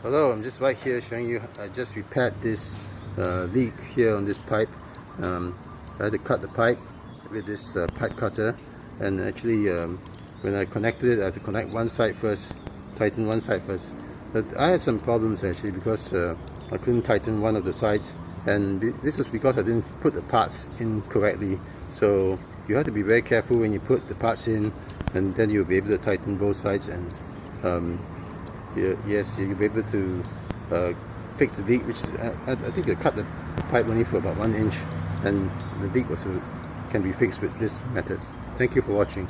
Hello, I'm just right here showing you. I just repaired this leak here on this pipe. I had to cut the pipe with this pipe cutter, and actually when I connected it, I had to connect one side first, tighten one side first. But I had some problems actually because I couldn't tighten one of the sides, and this was because I didn't put the parts in correctly. So you have to be very careful when you put the parts in, and then you'll be able to tighten both sides, and yes, you'll be able to fix the leak, which is, I think I cut the pipe only for about 1 inch, and the leak also can be fixed with this method. Thank you for watching.